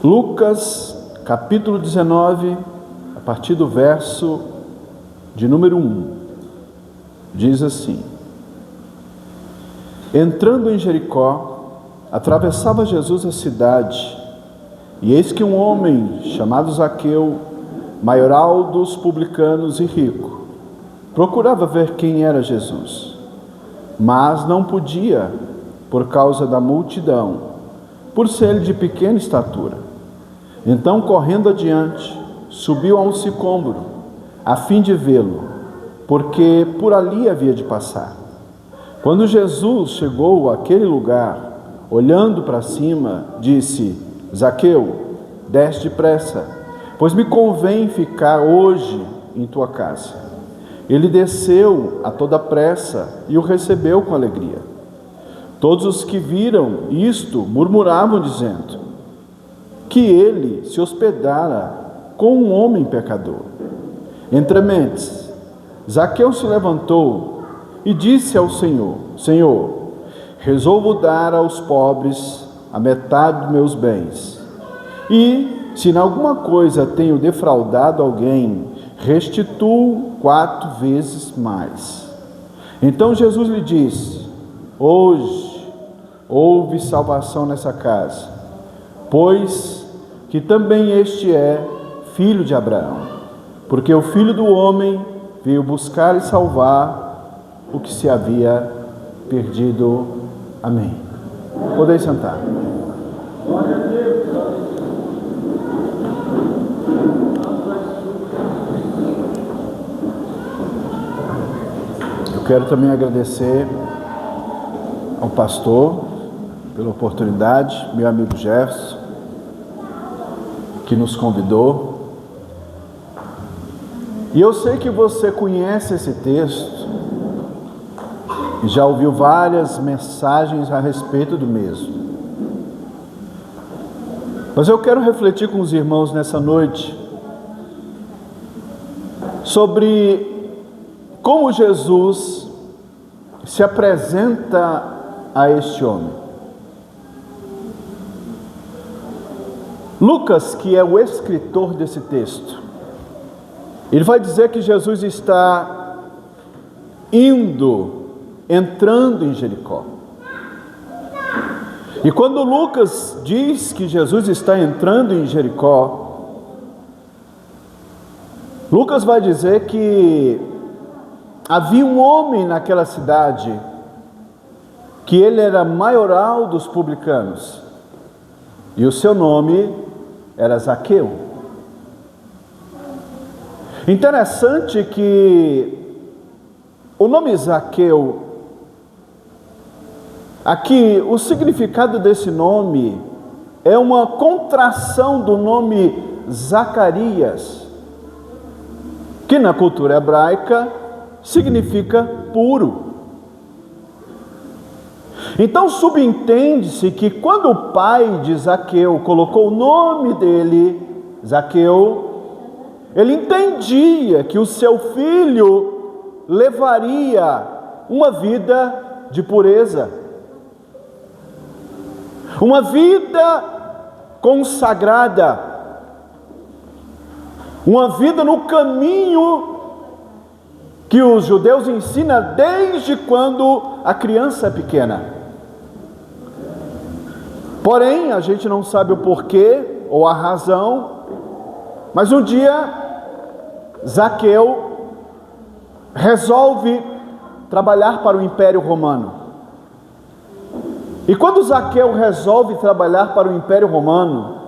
Lucas, capítulo 19, a partir do verso de número 1, diz assim: Entrando em Jericó, atravessava Jesus a cidade, e eis que um homem chamado Zaqueu, maioral dos publicanos e rico, procurava ver quem era Jesus, mas não podia, por causa da multidão, por ser ele de pequena estatura. Então, correndo adiante, subiu a um sicômoro, a fim de vê-lo, porque por ali havia de passar. Quando Jesus chegou àquele lugar, olhando para cima, disse: Zaqueu, desce depressa, pois me convém ficar hoje em tua casa. Ele desceu a toda pressa e o recebeu com alegria. Todos os que viram isto murmuravam, dizendo que ele se hospedara com um homem pecador. Entrementes, Zaqueu se levantou e disse ao Senhor: Senhor, resolvo dar aos pobres a metade dos meus bens, e se em alguma coisa tenho defraudado alguém, restituo 4 vezes mais. Então Jesus lhe disse: Hoje houve salvação nessa casa, pois que também este é filho de Abraão, porque o Filho do Homem veio buscar e salvar o que se havia perdido. Amém. Podem sentar. Eu quero também agradecer ao pastor pela oportunidade, meu amigo Jefferson, que nos convidou. E eu sei que você conhece esse texto e já ouviu várias mensagens a respeito do mesmo. Mas eu quero refletir com os irmãos nessa noite sobre como Jesus se apresenta a este homem. Lucas, que é o escritor desse texto, ele vai dizer que Jesus está entrando em Jericó. E quando Lucas diz que Jesus está entrando em Jericó, Lucas vai dizer que havia um homem naquela cidade, que ele era maioral dos publicanos, e o seu nome era Zaqueu. Interessante que o nome Zaqueu, aqui o significado desse nome é uma contração do nome Zacarias, que na cultura hebraica significa puro. Então subentende-se que quando o pai de Zaqueu colocou o nome dele, Zaqueu, ele entendia que o seu filho levaria uma vida de pureza, uma vida consagrada, uma vida no caminho que os judeus ensinam desde quando a criança é pequena. Porém, a gente não sabe o porquê ou a razão, mas um dia Zaqueu resolve trabalhar para o Império Romano. E quando Zaqueu resolve trabalhar para o Império Romano,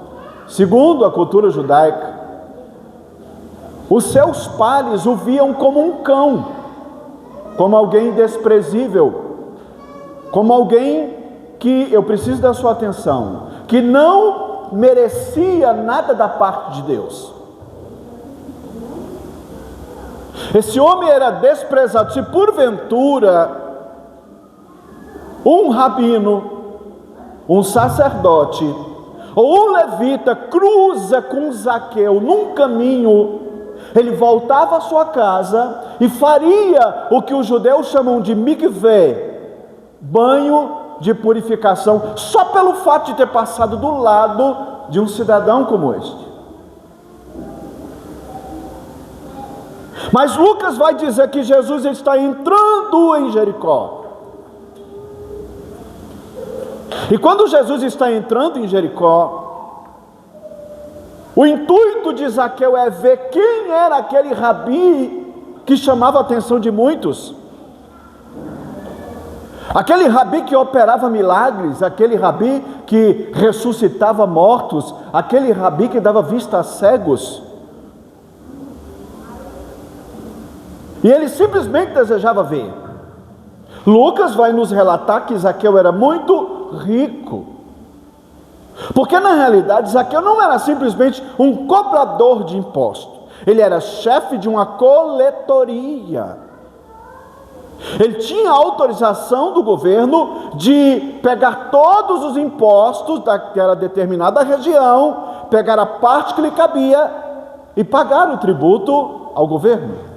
segundo a cultura judaica, os seus pares o viam como um cão, como alguém desprezível, como alguém que, eu preciso da sua atenção, que não merecia nada da parte de Deus. Esse homem era desprezado. Se porventura um rabino, um sacerdote ou um levita cruza com Zaqueu num caminho, ele voltava à sua casa e faria o que os judeus chamam de mikveh, banho de purificação, só pelo fato de ter passado do lado de um cidadão como este. Mas Lucas vai dizer que Jesus está entrando em Jericó. E quando Jesus está entrando em Jericó, o intuito de Zaqueu é ver quem era aquele rabi que chamava a atenção de muitos. Aquele rabi que operava milagres, aquele rabi que ressuscitava mortos, aquele rabi que dava vista a cegos. E ele simplesmente desejava ver. Lucas vai nos relatar que Zaqueu era muito rico. Porque na realidade Zaqueu não era simplesmente um cobrador de imposto. Ele era chefe de uma coletoria. Ele tinha autorização do governo de pegar todos os impostos daquela determinada região, pegar a parte que lhe cabia e pagar o tributo ao governo.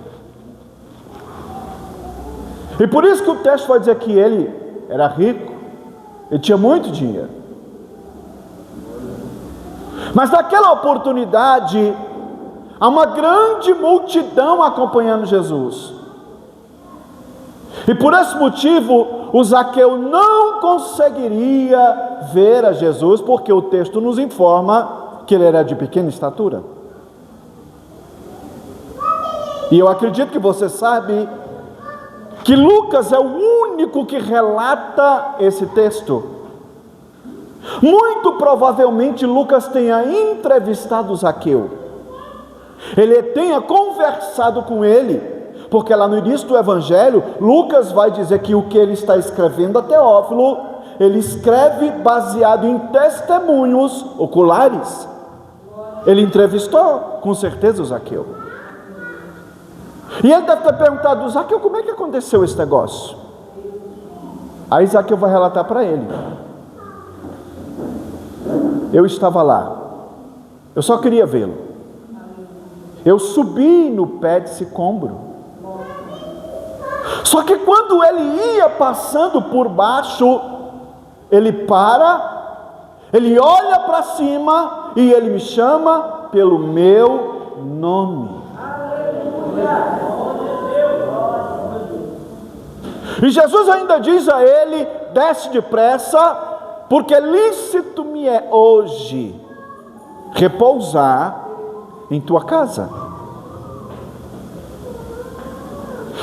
E por isso que o texto vai dizer que ele era rico, ele tinha muito dinheiro. Mas naquela oportunidade, há uma grande multidão acompanhando Jesus. E por esse motivo, o Zaqueu não conseguiria ver a Jesus, porque o texto nos informa que ele era de pequena estatura. E eu acredito que você sabe que Lucas é o único que relata esse texto. Muito provavelmente Lucas tenha entrevistado Zaqueu. Ele tenha conversado com ele, porque lá no início do Evangelho, Lucas vai dizer que o que ele está escrevendo a Teófilo, ele escreve baseado em testemunhos oculares. Ele entrevistou, com certeza, o Zaqueu. E ele deve ter perguntado: Zaqueu, como é que aconteceu esse negócio? Aí Zaqueu vai relatar para ele: eu estava lá, eu só queria vê-lo. Eu subi no pé de sicômoro. Só que quando ele ia passando por baixo, ele para, ele olha para cima e ele me chama pelo meu nome. E Jesus ainda diz a ele: desce depressa, porque lícito me é hoje repousar em tua casa.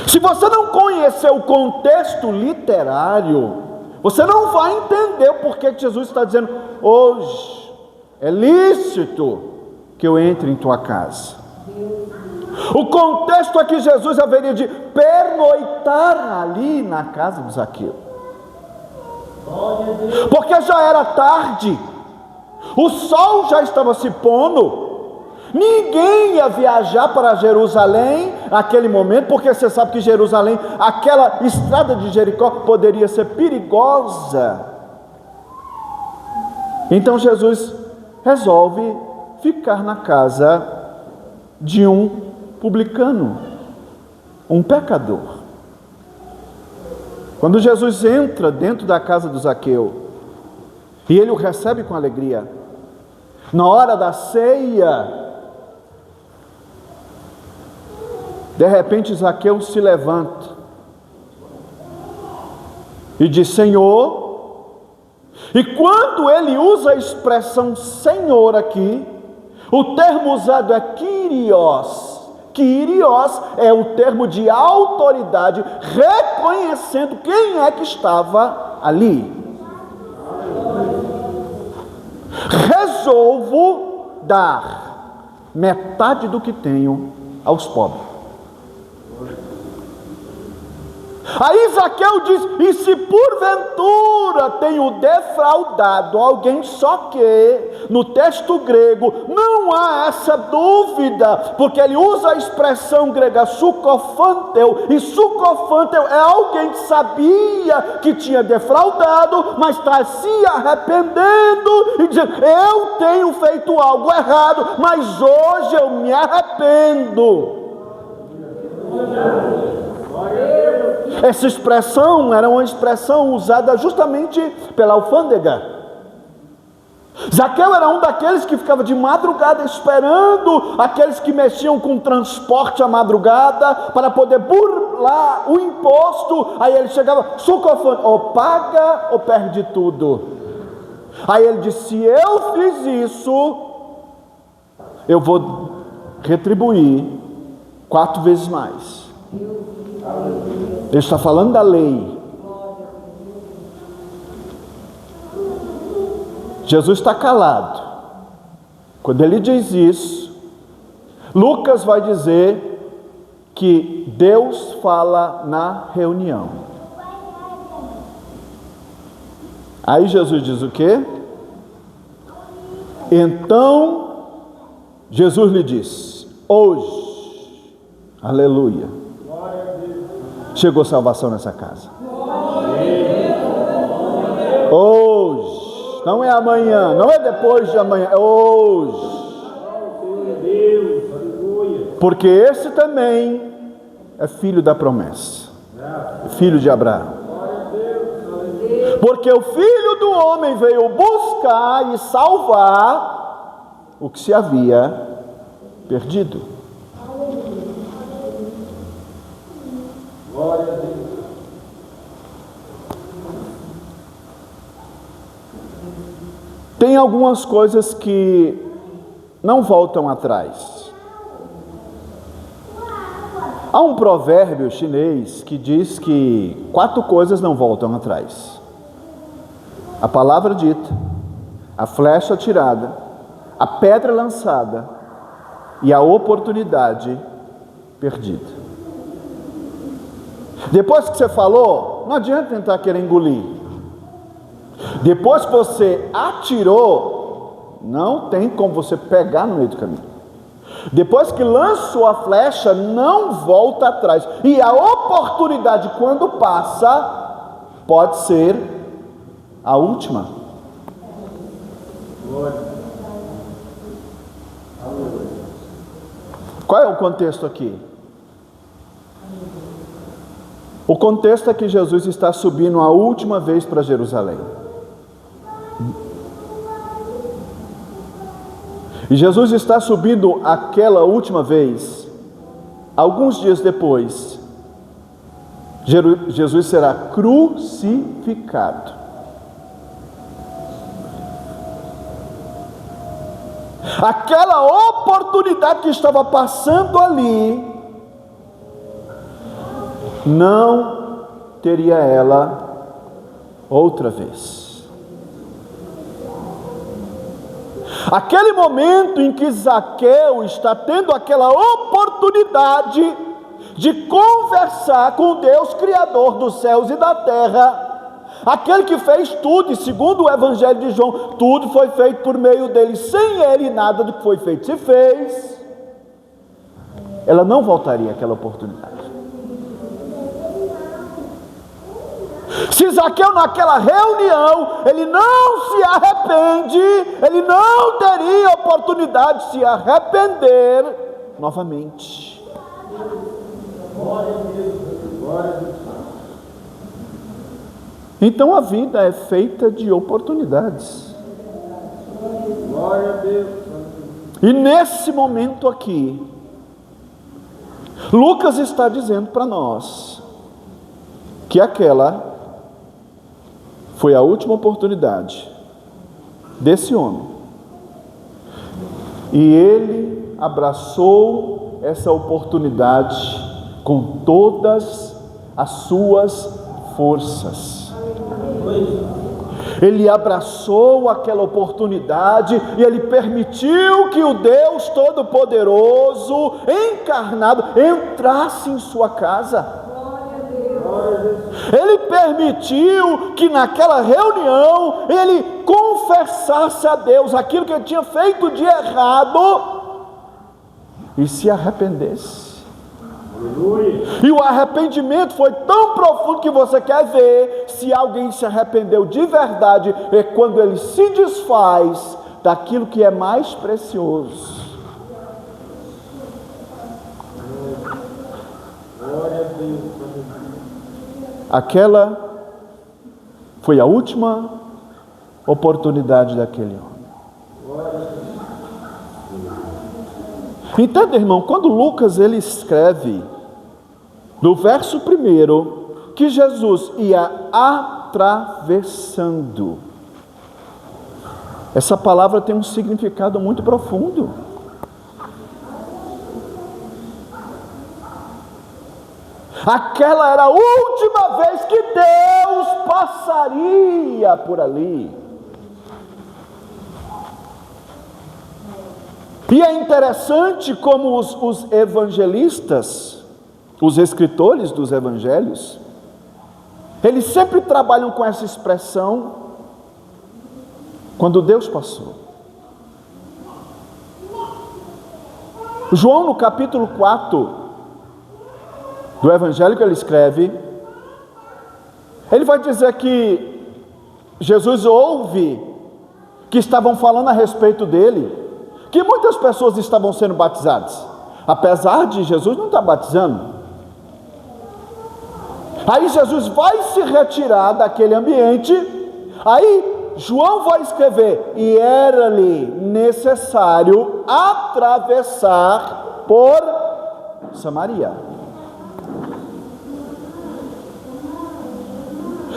Se você não conhecer o contexto literário, você não vai entender o porquê que Jesus está dizendo: hoje é lícito que eu entre em tua casa. O contexto é que Jesus haveria de pernoitar ali na casa de Zaqueu, porque já era tarde, o sol já estava se pondo, ninguém ia viajar para Jerusalém naquele momento, porque você sabe que Jerusalém, aquela estrada de Jericó poderia ser perigosa. Então Jesus resolve ficar na casa de um publicano, um pecador. Quando Jesus entra dentro da casa do Zaqueu, e ele o recebe com alegria, na hora da ceia, de repente Zaqueu se levanta e diz: Senhor. E quando ele usa a expressão Senhor aqui, o termo usado é Kyrios. Kyrios é o termo de autoridade, reconhecendo quem é que estava ali. Resolvo dar metade do que tenho aos pobres. Aí Zaqueu diz: e se porventura tenho defraudado alguém, só que no texto grego não há essa dúvida, porque ele usa a expressão grega sukofanteu, e sukofanteu é alguém que sabia que tinha defraudado, mas está se arrependendo e dizendo: eu tenho feito algo errado, mas hoje eu me arrependo. Essa expressão era uma expressão usada justamente pela alfândega. Zaqueu era um daqueles que ficava de madrugada esperando aqueles que mexiam com transporte à madrugada para poder burlar o imposto. Aí ele chegava, sucofone, ou paga ou perde tudo. Aí ele disse: se eu fiz isso, eu vou retribuir 4 vezes mais. Ele está falando da lei. Jesus está calado. Quando ele diz isso, Lucas vai dizer que Deus fala na reunião. Aí Jesus diz o quê? Então Jesus lhe disse: hoje, aleluia, chegou salvação nessa casa. Hoje. Não é amanhã, não é depois de amanhã, é hoje. Porque esse também é filho da promessa, filho de Abraão. Porque o Filho do Homem veio buscar e salvar o que se havia perdido. Glória a Deus. Tem algumas coisas que não voltam atrás. Há um provérbio chinês que diz que 4 coisas não voltam atrás: a palavra dita, a flecha atirada, a pedra lançada e a oportunidade perdida. Depois que você falou, não adianta tentar querer engolir. Depois que você atirou, não tem como você pegar no meio do caminho. Depois que lançou a flecha, não volta atrás. E a oportunidade, quando passa, pode ser a última. Qual é o contexto aqui? O contexto é que Jesus está subindo a última vez para Jerusalém. E Jesus está subindo aquela última vez. Alguns dias depois, Jesus será crucificado. Aquela oportunidade que estava passando ali, não teria ela outra vez. Aquele momento em que Zaqueu está tendo aquela oportunidade de conversar com o Deus Criador dos céus e da terra, aquele que fez tudo, e segundo o Evangelho de João, tudo foi feito por meio dele, sem ele nada do que foi feito se fez, ela não voltaria àquela oportunidade. Se Zaqueu naquela reunião, ele não se arrepende, ele não teria oportunidade de se arrepender novamente. Então a vida é feita de oportunidades. E nesse momento aqui, Lucas está dizendo para nós que aquela foi a última oportunidade desse homem. E ele abraçou essa oportunidade com todas as suas forças. Ele abraçou aquela oportunidade e ele permitiu que o Deus Todo-Poderoso, encarnado, entrasse em sua casa. Ele permitiu que naquela reunião ele confessasse a Deus aquilo que ele tinha feito de errado e se arrependesse. E o arrependimento foi tão profundo que você quer ver se alguém se arrependeu de verdade, é quando ele se desfaz daquilo que é mais precioso. Aquela foi a última oportunidade daquele homem. Entende, irmão? Quando Lucas ele escreve no verso 1 que Jesus ia atravessando, essa palavra tem um significado muito profundo. Aquela era a última vez que Deus passaria por ali. E é interessante como os evangelistas, os escritores dos evangelhos, eles sempre trabalham com essa expressão, quando Deus passou. João, no capítulo 4 do evangelho que ele escreve, ele vai dizer que Jesus ouve que estavam falando a respeito dele, que muitas pessoas estavam sendo batizadas, apesar de Jesus não estar batizando. Aí Jesus vai se retirar daquele ambiente, aí João vai escrever, e era-lhe necessário atravessar por Samaria.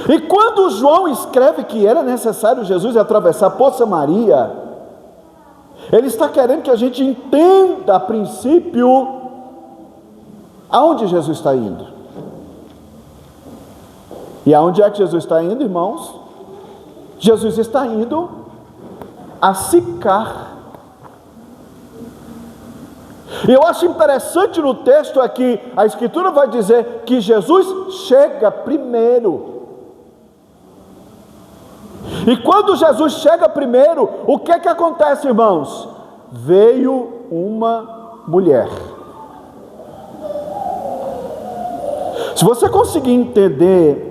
E quando João escreve que era necessário Jesus atravessar por Samaria, ele está querendo que a gente entenda a princípio aonde Jesus está indo. E aonde é que Jesus está indo, irmãos? Jesus está indo a Sicar. E eu acho interessante no texto aqui, a Escritura vai dizer que Jesus chega primeiro. E quando Jesus chega primeiro, o que é que acontece, irmãos? Veio uma mulher. Se você conseguir entender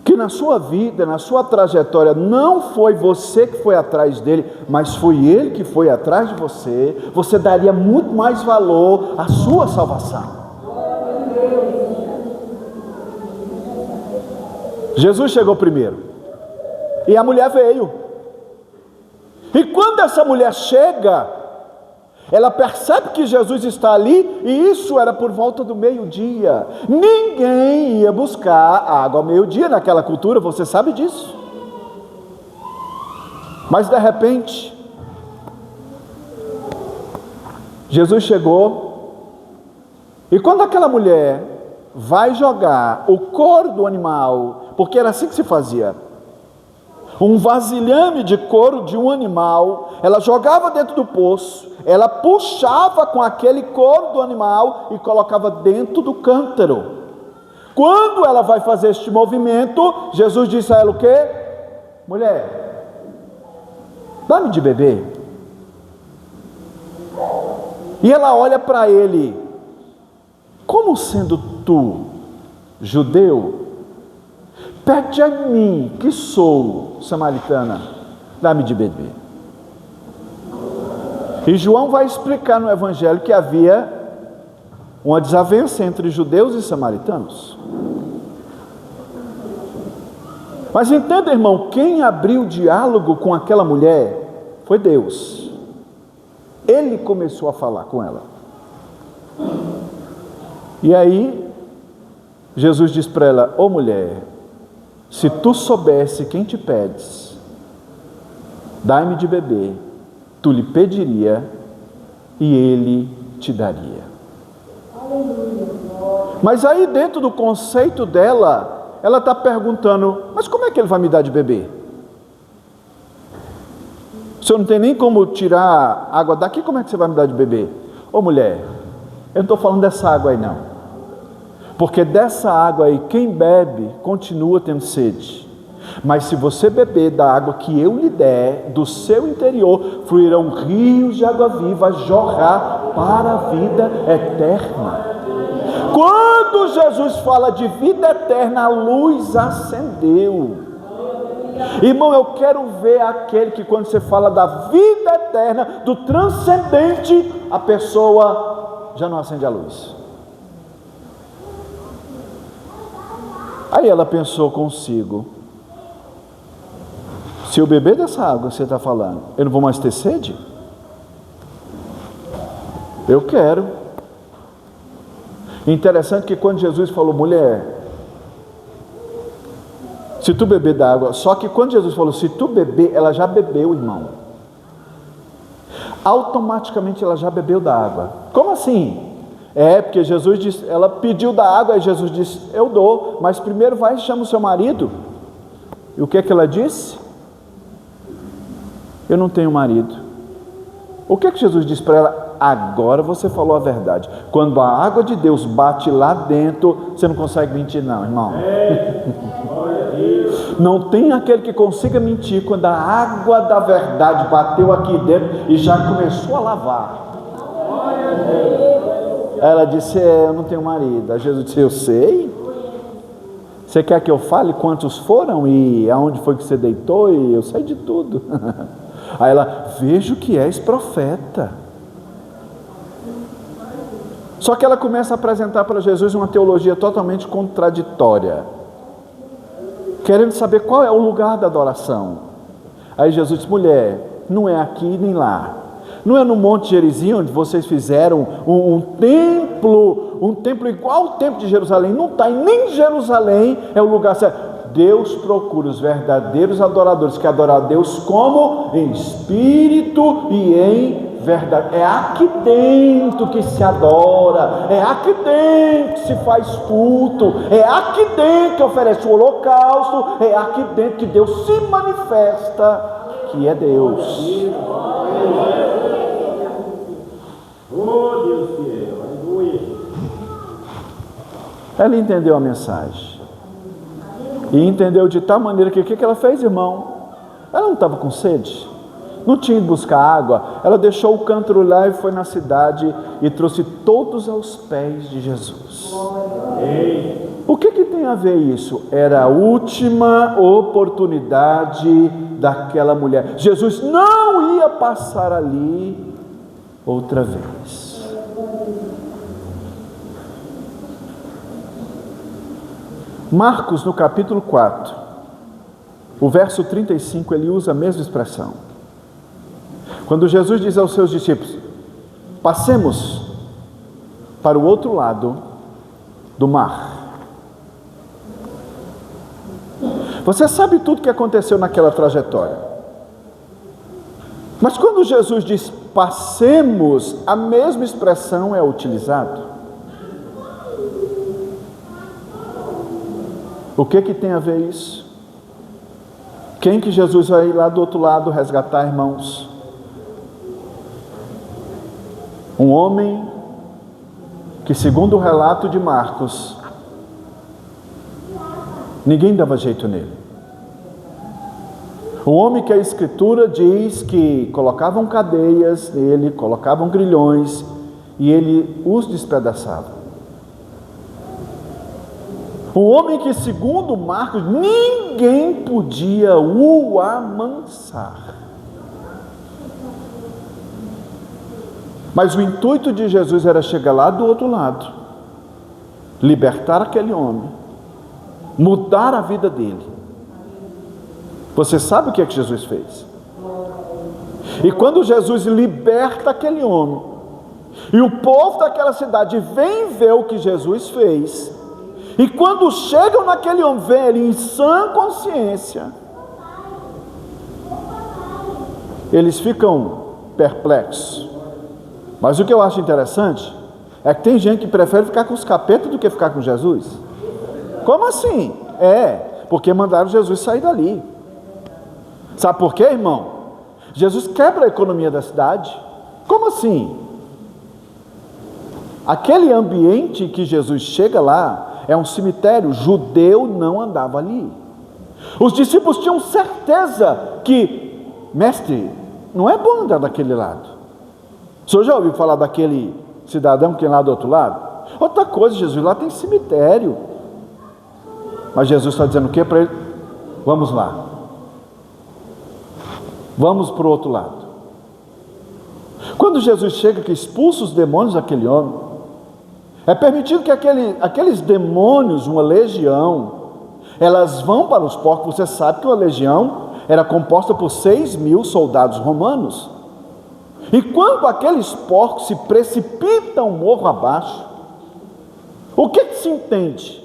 que na sua vida, na sua trajetória, não foi você que foi atrás dele, mas foi ele que foi atrás de você, você daria muito mais valor à sua salvação. Jesus chegou primeiro. E a mulher veio. E quando essa mulher chega, ela percebe que Jesus está ali, e isso era por volta do meio-dia. Ninguém ia buscar água ao meio-dia naquela cultura, você sabe disso. Mas de repente, Jesus chegou, e quando aquela mulher vai jogar o couro do animal, porque era assim que se fazia, um vasilhame de couro de um animal, ela jogava dentro do poço, ela puxava com aquele couro do animal e colocava dentro do cântaro. Quando ela vai fazer este movimento, Jesus disse a ela o quê? Mulher, dá-me de beber. E ela olha para ele, como sendo tu, judeu, pede a mim, que sou samaritana, dá-me de beber. E João vai explicar no evangelho que havia uma desavença entre judeus e samaritanos. Mas entenda, irmão, quem abriu o diálogo com aquela mulher foi Deus. Ele começou a falar com ela. E aí Jesus diz para ela: ô mulher, se tu soubesse quem te pedes, dai-me de beber, tu lhe pediria e ele te daria. Mas aí dentro do conceito dela, ela está perguntando: mas como é que ele vai me dar de beber? O senhor não tem nem como tirar água daqui, como é que você vai me dar de beber? Ô mulher, eu não estou falando dessa água aí não, porque dessa água aí, quem bebe continua tendo sede. Mas se você beber da água que eu lhe der, do seu interior fluirão rios de água viva a jorrar para a vida eterna. Quando Jesus fala de vida eterna, a luz acendeu. Irmão, eu quero ver aquele que, quando você fala da vida eterna, do transcendente, a pessoa já não acende a luz. Aí ela pensou consigo: se eu beber dessa água que você está falando, eu não vou mais ter sede? Eu quero. Interessante que quando Jesus falou, mulher, se tu beber da água, só que quando Jesus falou, se tu beber, ela já bebeu, irmão. Automaticamente ela já bebeu da água. Como assim? Porque Jesus disse, ela pediu da água, e Jesus disse, eu dou, mas primeiro vai e chama o seu marido. E o que é que ela disse? Eu não tenho marido. O que é que Jesus disse para ela? Agora você falou a verdade. Quando a água de Deus bate lá dentro, você não consegue mentir não, irmão. Não tem aquele que consiga mentir quando a água da verdade bateu aqui dentro e já começou a lavar. Ela disse, eu não tenho marido. Aí Jesus disse, eu sei. Você quer que eu fale quantos foram e aonde foi que você deitou? E eu sei de tudo. Aí ela, vejo que és profeta. Só que ela começa a apresentar para Jesus uma teologia totalmente contraditória, querendo saber qual é o lugar da adoração. Aí Jesus diz, mulher, não é aqui nem lá. Não é no Monte Gerizim onde vocês fizeram um templo igual ao templo de Jerusalém. Não está, e nem Jerusalém é o lugar certo. Deus procura os verdadeiros adoradores, que adoram a Deus como? Em espírito e em verdade. É aqui dentro que se adora, é aqui dentro que se faz culto, é aqui dentro que oferece o holocausto, é aqui dentro que Deus se manifesta, que é Deus. Oh, Deus fiel, aleluia. Ela entendeu a mensagem. E entendeu de tal maneira que o que ela fez, irmão? Ela não estava com sede, não tinha ido buscar água. Ela deixou o cântaro lá e foi na cidade e trouxe todos aos pés de Jesus. O que tem a ver isso? Era a última oportunidade daquela mulher. Jesus não ia passar ali outra vez. Marcos, no capítulo 4, o verso 35, ele usa a mesma expressão. Quando Jesus diz aos seus discípulos, passemos para o outro lado do mar. Você sabe tudo o que aconteceu naquela trajetória. Mas quando Jesus diz passemos, a mesma expressão é utilizada. O que tem a ver isso? Quem que Jesus vai ir lá do outro lado resgatar, irmãos? Um homem que, segundo o relato de Marcos, ninguém dava jeito nele. Um homem que a Escritura diz que colocavam cadeias nele, colocavam grilhões e ele os despedaçava. Um homem que, segundo Marcos, ninguém podia o amansar. Mas o intuito de Jesus era chegar lá do outro lado, libertar aquele homem, mudar a vida dele. Você sabe o que é que Jesus fez? E quando Jesus liberta aquele homem, e o povo daquela cidade vem ver o que Jesus fez, e quando chegam naquele homem, vê ele em sã consciência, eles ficam perplexos. Mas o que eu acho interessante é que tem gente que prefere ficar com os capetas do que ficar com Jesus. Como assim? Porque mandaram Jesus sair dali. Sabe por quê, irmão? Jesus quebra a economia da cidade. Como assim? Aquele ambiente que Jesus chega lá é um cemitério, judeu não andava ali. Os discípulos tinham certeza que, mestre, não é bom andar daquele lado. O senhor já ouviu falar daquele cidadão que tem lá do outro lado? Outra coisa, Jesus, lá tem cemitério. Mas Jesus está dizendo o que para ele? Vamos lá. Vamos para o outro lado. Quando Jesus chega que expulsa os demônios daquele homem, é permitido que aqueles demônios, uma legião, elas vão para os porcos. Você sabe que uma legião era composta por 6.000 soldados romanos. E quando aqueles porcos se precipitam morro abaixo, o que se entende?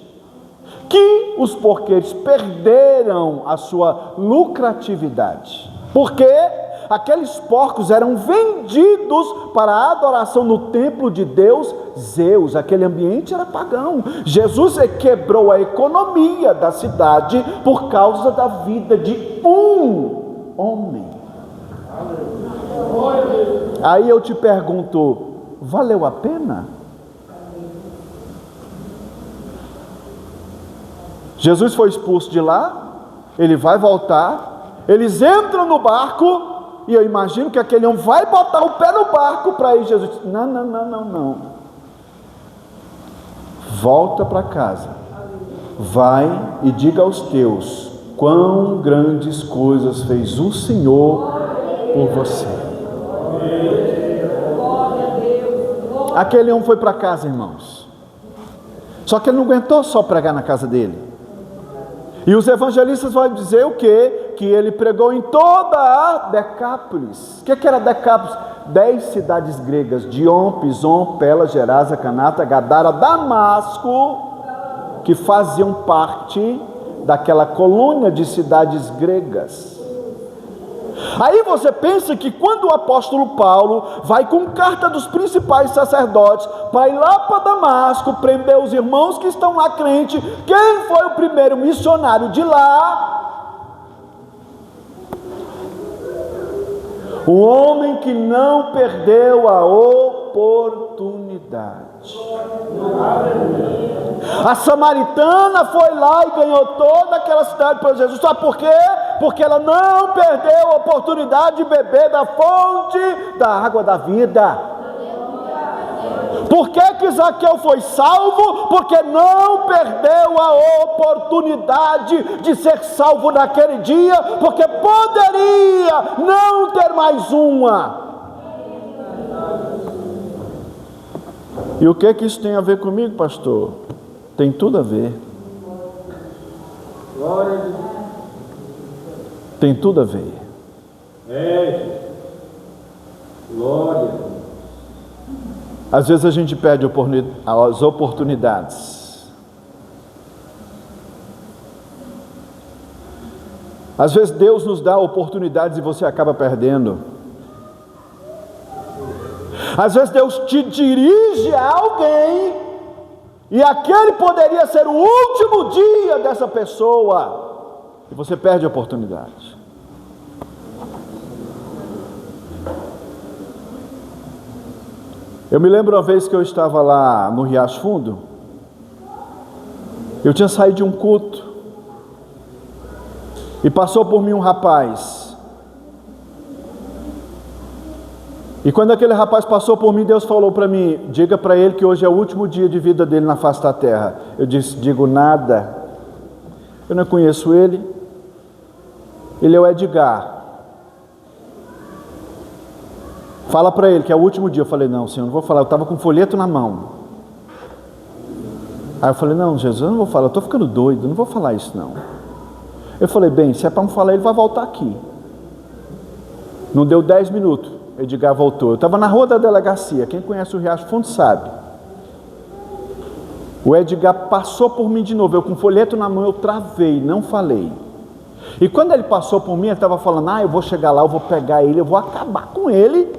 Que os porqueiros perderam a sua lucratividade, porque aqueles porcos eram vendidos para a adoração no templo de Deus Zeus. Aquele ambiente era pagão. Jesus quebrou a economia da cidade por causa da vida de um homem. Aí eu te pergunto, valeu a pena? Jesus foi expulso de lá, ele vai voltar, eles entram no barco, e eu imagino que aquele homem vai botar o pé no barco para ir. Jesus diz, não. Volta para casa, vai e diga aos teus, quão grandes coisas fez o Senhor por você. Aquele homem foi para casa, irmãos. Só que ele não aguentou só pregar na casa dele. E os evangelistas vão dizer o quê? Que ele pregou em toda a Decápolis. O que era Decápolis? 10 cidades gregas: Dion, Pison, Pela, Gerasa, Canata, Gadara, Damasco, que faziam parte daquela colônia de cidades gregas. Aí você pensa que quando o apóstolo Paulo vai com carta dos principais sacerdotes para ir lá para Damasco, prender os irmãos que estão lá crentes, quem foi o primeiro missionário de lá? Um homem que não perdeu a oportunidade. A samaritana foi lá e ganhou toda aquela cidade para Jesus. Sabe por quê? Porque ela não perdeu a oportunidade de beber da fonte da água da vida. Por que Zaqueu foi salvo? Porque não perdeu a oportunidade de ser salvo naquele dia, porque poderia não ter mais uma. E o que isso tem a ver comigo, pastor? Tem tudo a ver. Tem tudo a ver. Glória. Às vezes a gente perde as oportunidades. Às vezes Deus nos dá oportunidades e você acaba perdendo. Às vezes Deus te dirige a alguém e aquele poderia ser o último dia dessa pessoa e você perde a oportunidade. Eu me lembro uma vez que eu estava lá no Riacho Fundo, eu tinha saído de um culto e passou por mim um rapaz. E quando aquele rapaz passou por mim, Deus falou para mim: diga para ele que hoje é o último dia de vida dele na face da terra. Eu disse: digo nada, eu não conheço ele, ele é o Edgar. Fala para ele que é o último dia. Eu falei: não, Senhor, não vou falar, eu estava com um folheto na mão. Aí eu falei: não, Jesus, eu não vou falar, eu estou ficando doido, eu não vou falar isso não. Eu falei: bem, se é para me falar, ele vai voltar aqui. Não deu 10 minutos, Edgar voltou. Eu estava na rua da delegacia, quem conhece o Riacho Fundo sabe. O Edgar passou por mim de novo, eu com o folheto na mão, eu travei, não falei. E quando ele passou por mim, ele estava falando: eu vou chegar lá, eu vou pegar ele, eu vou acabar com ele.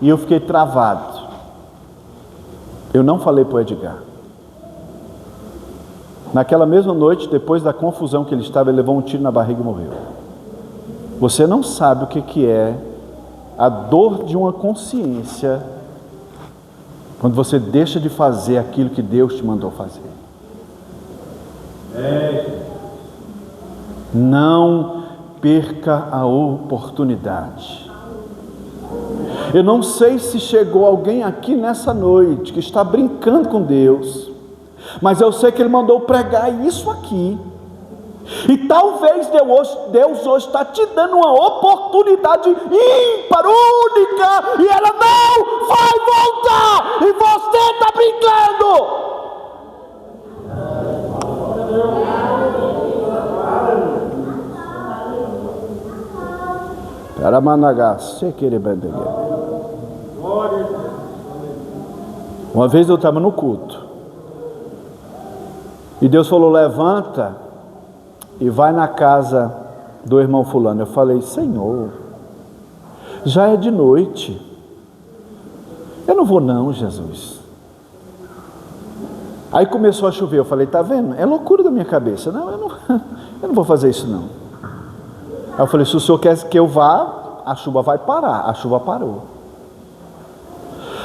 E eu fiquei travado. Eu não falei para o Edgar. Naquela mesma noite, depois da confusão que ele estava, ele levou um tiro na barriga e morreu. Você não sabe o que é a dor de uma consciência quando você deixa de fazer aquilo que Deus te mandou fazer. Não perca a oportunidade. Eu não sei se chegou alguém aqui nessa noite que está brincando com Deus, mas eu sei que Ele mandou pregar isso aqui. E talvez Deus hoje está te dando uma oportunidade ímpar, única, e ela não vai voltar, e você está brincando. Para Managas, você querer beber. Uma vez eu estava no culto, e Deus falou: levanta e vai na casa do irmão fulano. Eu falei: Senhor, já é de noite, eu não vou não, Jesus. Aí começou a chover. Eu falei: tá vendo? É loucura da minha cabeça. Não, eu não vou fazer isso não. Aí eu falei: se o senhor quer que eu vá, a chuva vai parar. A chuva parou.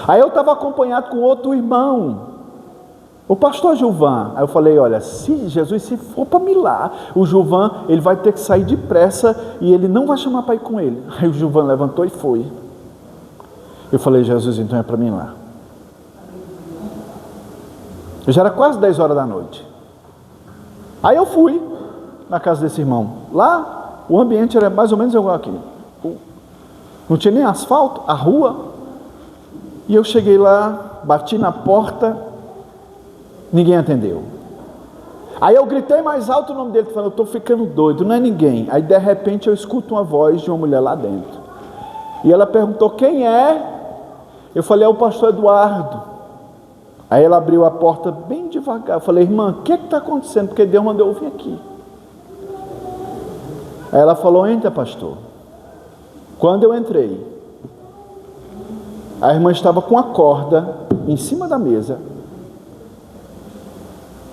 Aí eu estava acompanhado com outro irmão, o pastor Gilvan. Aí eu falei: olha, se Jesus, se for para mim lá, o Gilvan, ele vai ter que sair depressa e ele não vai chamar para ir com ele. Aí o Gilvan levantou e foi. Eu falei: Jesus, então é para mim lá. Já era quase 10 horas da noite. Aí eu fui na casa desse irmão. Lá o ambiente era mais ou menos igual aqui. Não tinha nem asfalto, a rua. E eu cheguei lá, bati na porta, ninguém atendeu. Aí eu gritei mais alto o nome dele, falando: eu estou ficando doido, não é ninguém. Aí de repente eu escuto uma voz de uma mulher lá dentro. E ela perguntou: quem é? Eu falei: é o pastor Eduardo. Aí ela abriu a porta bem devagar. Eu falei: irmã, o que está acontecendo? Porque Deus mandou eu vir aqui. Aí ela falou: entra, pastor. Quando eu entrei, a irmã estava com a corda em cima da mesa.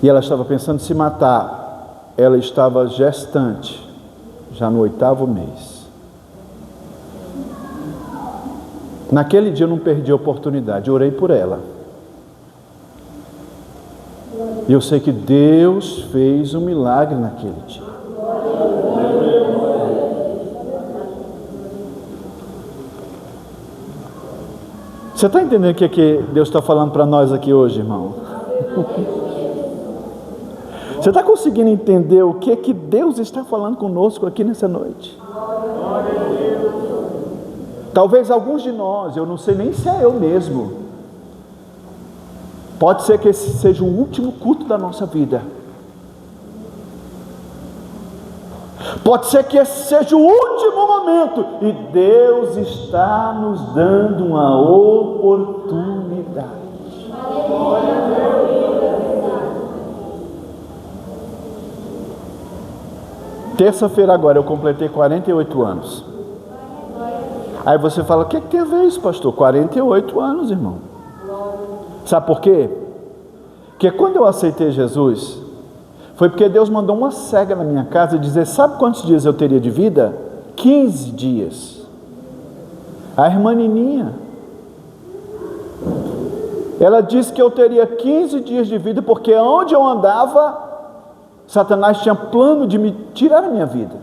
E ela estava pensando em se matar. Ela estava gestante, já no 8º mês. Naquele dia eu não perdi a oportunidade. Eu orei por ela. E eu sei que Deus fez um milagre naquele dia. Você está entendendo o que Deus está falando para nós aqui hoje, irmão? Você está conseguindo entender o que Deus está falando conosco aqui nessa noite? Talvez alguns de nós, eu não sei nem se é eu mesmo, pode ser que esse seja o último culto da nossa vida. Pode ser que esse seja o último momento. E Deus está nos dando uma oportunidade. Terça-feira agora eu completei 48 anos. Aí você fala: o que tem a ver isso, pastor? 48 anos, irmão. Sabe por quê? Porque quando eu aceitei Jesus, foi porque Deus mandou uma cega na minha casa e dizer: sabe quantos dias eu teria de vida? 15 dias. A irmã Nininha, ela disse que eu teria 15 dias de vida, porque onde eu andava, Satanás tinha plano de me tirar a minha vida.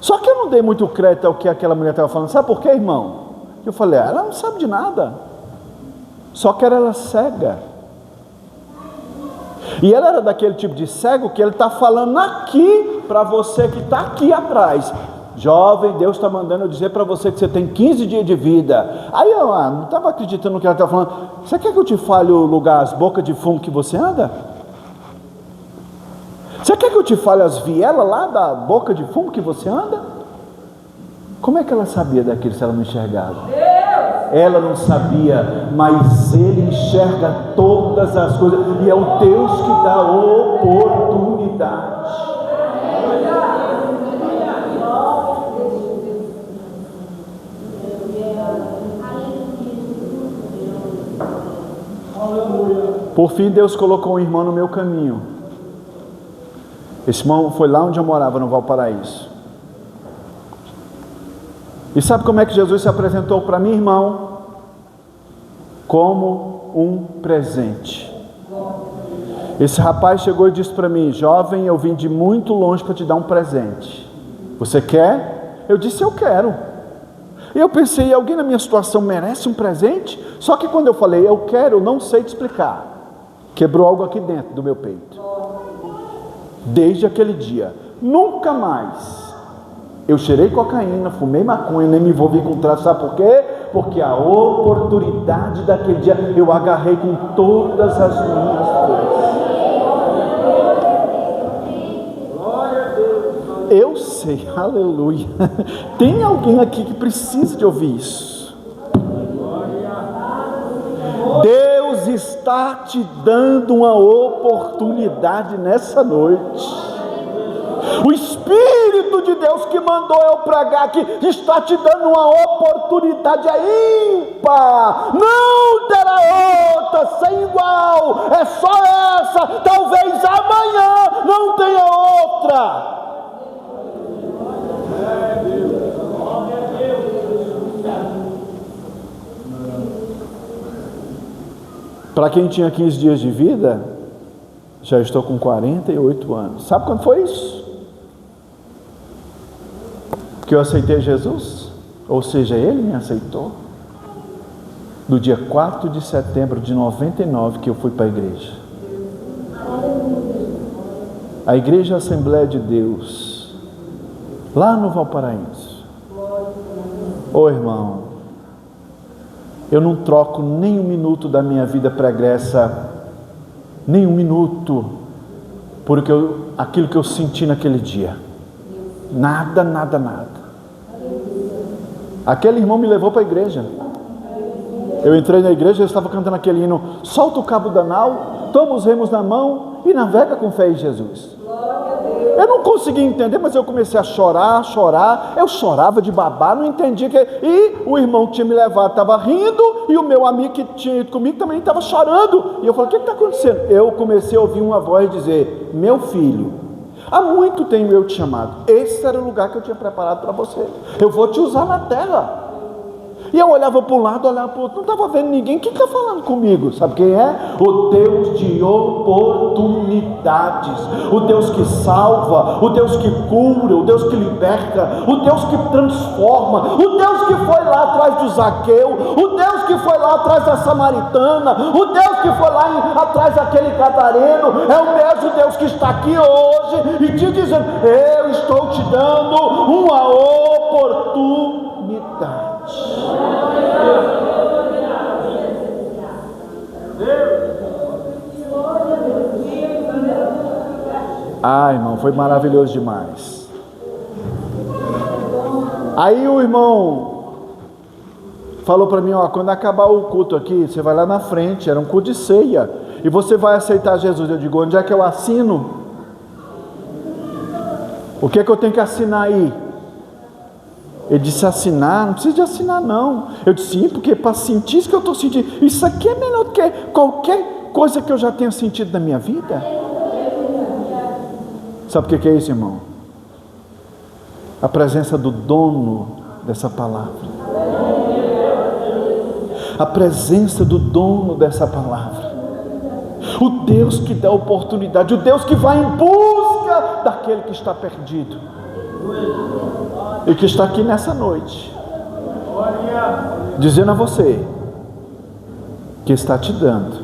Só que eu não dei muito crédito ao que aquela mulher estava falando. Sabe por quê, irmão? Eu falei: ela não sabe de nada. Só que ela era cega. E ela era daquele tipo de cego que ele está falando aqui para você que está aqui atrás: jovem, Deus está mandando eu dizer para você que você tem 15 dias de vida. Aí eu não estava acreditando no que ela estava falando. Você quer que eu te fale o lugar, as bocas de fumo que você anda? Você quer que eu te fale as vielas lá da boca de fumo que você anda? Como é que ela sabia daquilo se ela não enxergava? Ela não sabia, mas Ele enxerga todas as coisas, e é o Deus que dá oportunidade. Por fim, Deus colocou um irmão no meu caminho. Esse irmão foi lá onde eu morava, no Valparaíso. E sabe como é que Jesus se apresentou para mim, irmão? Como um presente. Esse rapaz chegou e disse para mim: jovem, eu vim de muito longe para te dar um presente. Você quer? Eu disse: eu quero. E eu pensei: alguém na minha situação merece um presente? Só que quando eu falei eu quero, eu não sei te explicar. Quebrou algo aqui dentro do meu peito. Desde aquele dia, nunca mais eu cheirei cocaína, fumei maconha, nem me envolvi com tráfico. Sabe por quê? Porque a oportunidade daquele dia eu agarrei com todas as minhas forças. Eu sei, aleluia. Tem alguém aqui que precisa de ouvir isso. Deus está te dando uma oportunidade nessa noite. O Espírito de Deus que mandou eu pregar aqui está te dando uma oportunidade ímpar. Não terá outra sem igual. É só essa. Talvez amanhã não tenha outra. Para quem tinha 15 dias de vida, já estou com 48 anos. Sabe quando foi isso? Que eu aceitei Jesus? Ou seja, Ele me aceitou. No dia 4 de setembro de 99 que eu fui para a igreja. A Igreja Assembleia de Deus, lá no Valparaíso. Ô irmão, eu não troco nem um minuto da minha vida pregressa, nem um minuto, por aquilo que eu senti naquele dia. Nada, nada, nada. Aquele irmão me levou para a igreja. Eu entrei na igreja, eu estava cantando aquele hino: solta o cabo da nau, toma os remos na mão e navega com fé em Jesus. Eu não consegui entender, mas eu comecei a chorar. Eu chorava de babar, não entendia que... E o irmão que tinha me levado estava rindo, e o meu amigo que tinha ido comigo também estava chorando. E eu falei: o que está acontecendo? Eu comecei a ouvir uma voz dizer: meu filho, há muito tenho eu te chamado. Esse era o lugar que eu tinha preparado para você. Eu vou te usar na terra. E eu olhava para um lado, olhava para o outro, não estava vendo ninguém. Quem está falando comigo? Sabe quem é? O Deus de oportunidades, o Deus que salva, o Deus que cura, o Deus que liberta, o Deus que transforma, o Deus que foi lá atrás do Zaqueu, o Deus que foi lá atrás da Samaritana, o Deus que foi lá atrás daquele gadareno. É o mesmo Deus que está aqui hoje e te dizendo: eu estou te dando uma oportunidade. Ah, irmão, foi maravilhoso demais. Aí o irmão falou para mim: ó, quando acabar o culto aqui, você vai lá na frente, era um culto de ceia, e você vai aceitar Jesus. Eu digo: onde é que eu assino? O que é que eu tenho que assinar aí? Ele disse: assinar? Não precisa de assinar não. Eu disse: sim, porque para sentir isso que eu estou sentindo, isso aqui é melhor do que qualquer coisa que eu já tenha sentido na minha vida. Sabe o que é isso, irmão? A presença do dono dessa palavra. A presença do dono dessa palavra. O Deus que dá oportunidade, o Deus que vai em busca daquele que está perdido. E que está aqui nessa noite, dizendo a você que está te dando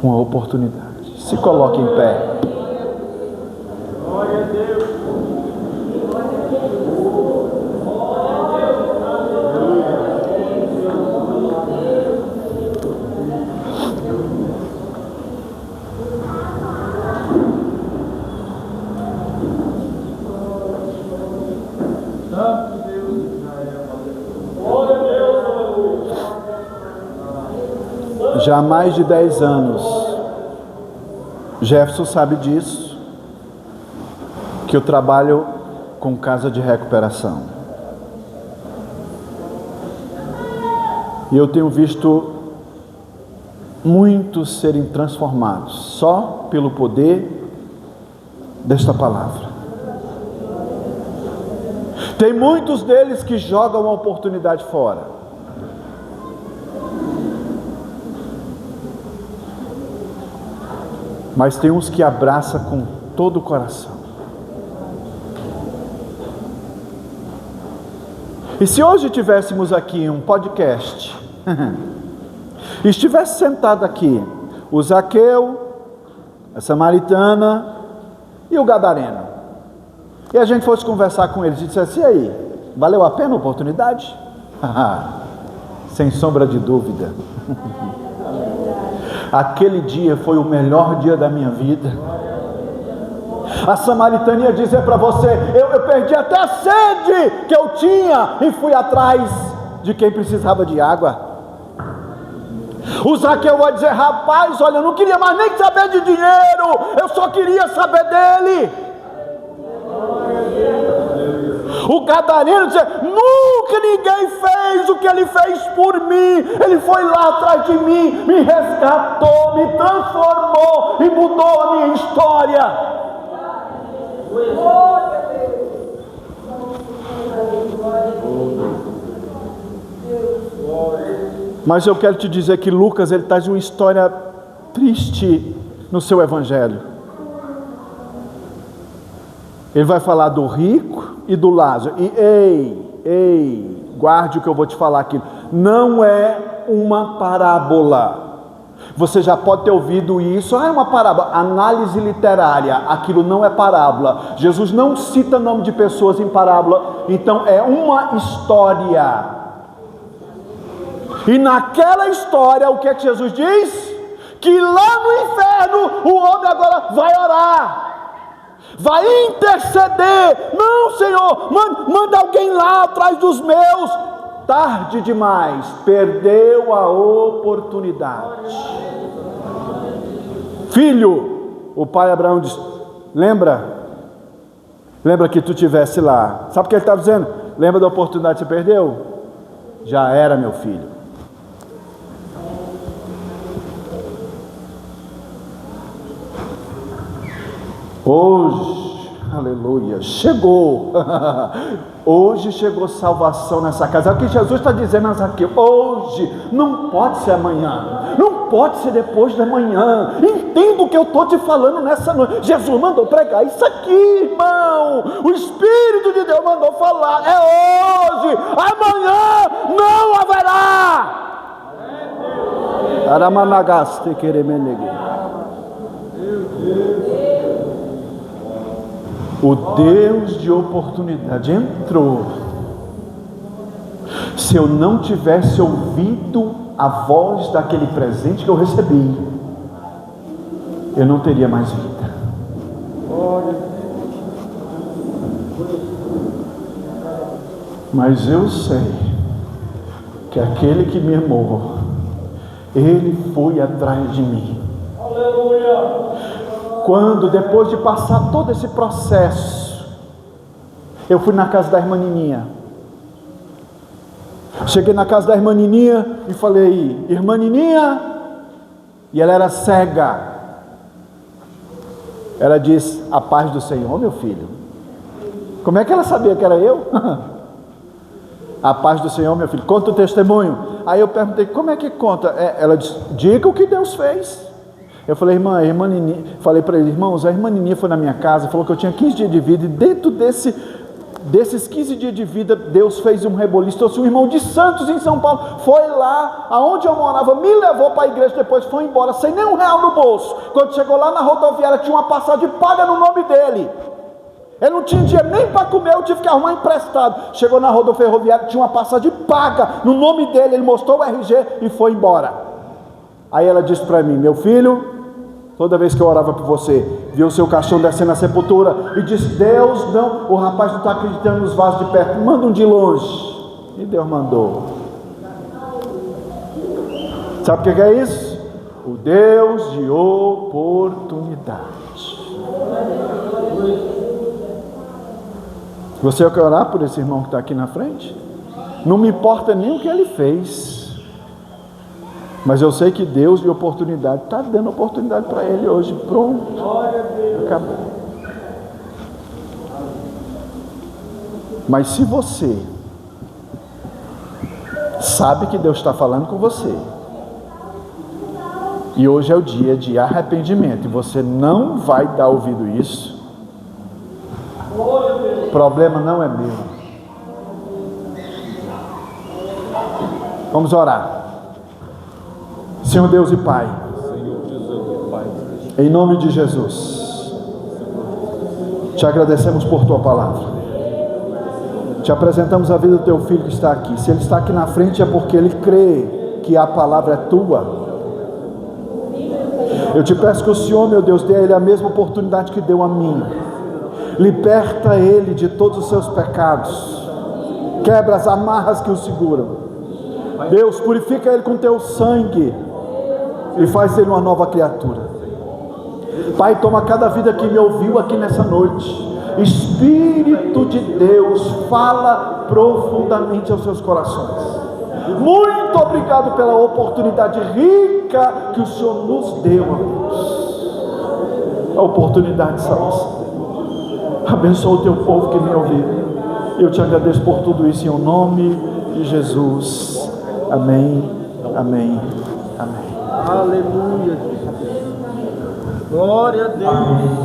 uma oportunidade. Se coloque em pé. Glória a Deus. Já há mais de 10 anos, Jefferson sabe disso, que eu trabalho com casa de recuperação. E eu tenho visto muitos serem transformados, só pelo poder desta palavra. Tem muitos deles que jogam a oportunidade fora. Mas tem uns que abraçam com todo o coração. E se hoje tivéssemos aqui um podcast, e estivesse sentado aqui o Zaqueu, a Samaritana e o Gadareno, e a gente fosse conversar com eles e dissesse: e aí, valeu a pena a oportunidade? Sem sombra de dúvida. Aquele dia foi o melhor dia da minha vida. A Samaritana ia dizer para você: eu perdi até a sede que eu tinha e fui atrás de quem precisava de água. O Zaqueu vai dizer: rapaz, olha, eu não queria mais nem saber de dinheiro, eu só queria saber dele. O gadareno diz: nunca ninguém fez o que ele fez por mim. Ele foi lá atrás de mim, me resgatou, me transformou e mudou a minha história. Mas eu quero te dizer que Lucas, ele traz uma história triste no seu evangelho. Ele vai falar do rico e do Lázaro. E ei, guarde o que eu vou te falar aqui. Não é uma parábola. Você já pode ter ouvido isso. É uma parábola. Análise literária. Aquilo não é parábola. Jesus não cita nome de pessoas em parábola. Então é uma história. E naquela história, o que é que Jesus diz? Que lá no inferno, o homem agora vai orar, vai interceder. Não, Senhor, manda alguém lá atrás dos meus. Tarde demais, perdeu a oportunidade. Filho, o pai Abraão diz: lembra que tu estivesse lá. Sabe o que ele está dizendo? Lembra da oportunidade que você perdeu? Já era, meu filho. Hoje, aleluia, chegou. Hoje chegou salvação nessa casa. É o que Jesus está dizendo a Zaqueu. Hoje, não pode ser amanhã, não pode ser depois da manhã. Entenda o que eu estou te falando nessa noite. Jesus mandou pregar isso aqui, irmão. O Espírito de Deus mandou falar. É hoje, amanhã não haverá. Aramanagaste queremenegui. O Deus de oportunidade entrou. Se eu não tivesse ouvido a voz daquele presente que eu recebi, eu não teria mais vida. Mas eu sei que aquele que me amou, ele foi atrás de mim. Quando, depois de passar todo esse processo, eu fui na casa da irmã Nininha. Cheguei na casa da irmã Nininha e falei: irmã Nininha, e ela era cega. Ela disse: a paz do Senhor, meu filho. Como é que ela sabia que era eu? A paz do Senhor, meu filho. Conta o testemunho. Aí eu perguntei: como é que conta? Ela disse: diga o que Deus fez. Eu falei: irmã Nininha, falei para ele: irmãos, a irmã Nininha foi na minha casa, falou que eu tinha 15 dias de vida, e dentro desses 15 dias de vida, Deus fez um reboliço. Trouxe um irmão de Santos, em São Paulo, foi lá aonde eu morava, me levou para a igreja, depois foi embora, sem nenhum real no bolso. Quando chegou lá na rodoviária, tinha uma passagem paga no nome dele. Ele não tinha dinheiro nem para comer, eu tive que arrumar emprestado. Chegou na rodoviária, tinha uma passagem paga no nome dele, ele mostrou o RG e foi embora. Aí ela disse para mim: meu filho, toda vez que eu orava por você, viu o seu caixão descendo na sepultura e disse: Deus não, o rapaz não está acreditando nos vasos de perto, manda um de longe. E Deus mandou. Sabe o que é isso? O Deus de oportunidade. Você quer orar por esse irmão que está aqui na frente? Não me importa nem o que ele fez, mas eu sei que Deus de oportunidade está dando oportunidade para ele hoje. Pronto, acabou. Mas se você sabe que Deus está falando com você, e hoje é o dia de arrependimento, e você não vai dar ouvido a isso, o problema não é meu. Vamos orar. Senhor Deus e Pai, em nome de Jesus, te agradecemos por tua palavra. Te apresentamos a vida do teu filho que está aqui. Se ele está aqui na frente é porque ele crê que a palavra é tua. Eu te peço que o Senhor, meu Deus, dê a ele a mesma oportunidade que deu a mim. Liberta ele de todos os seus pecados. Quebra as amarras que o seguram. Deus, purifica ele com teu sangue. e faz dele uma nova criatura. Pai, toma cada vida que me ouviu aqui nessa noite. Espírito de Deus, fala profundamente aos seus corações. Muito obrigado pela oportunidade rica que o Senhor nos deu, amigos. A oportunidade de salvação. Abençoa o teu povo que me ouviu. Eu te agradeço por tudo isso em nome de Jesus. Amém, amém, amém. Aleluia. Glória a Deus.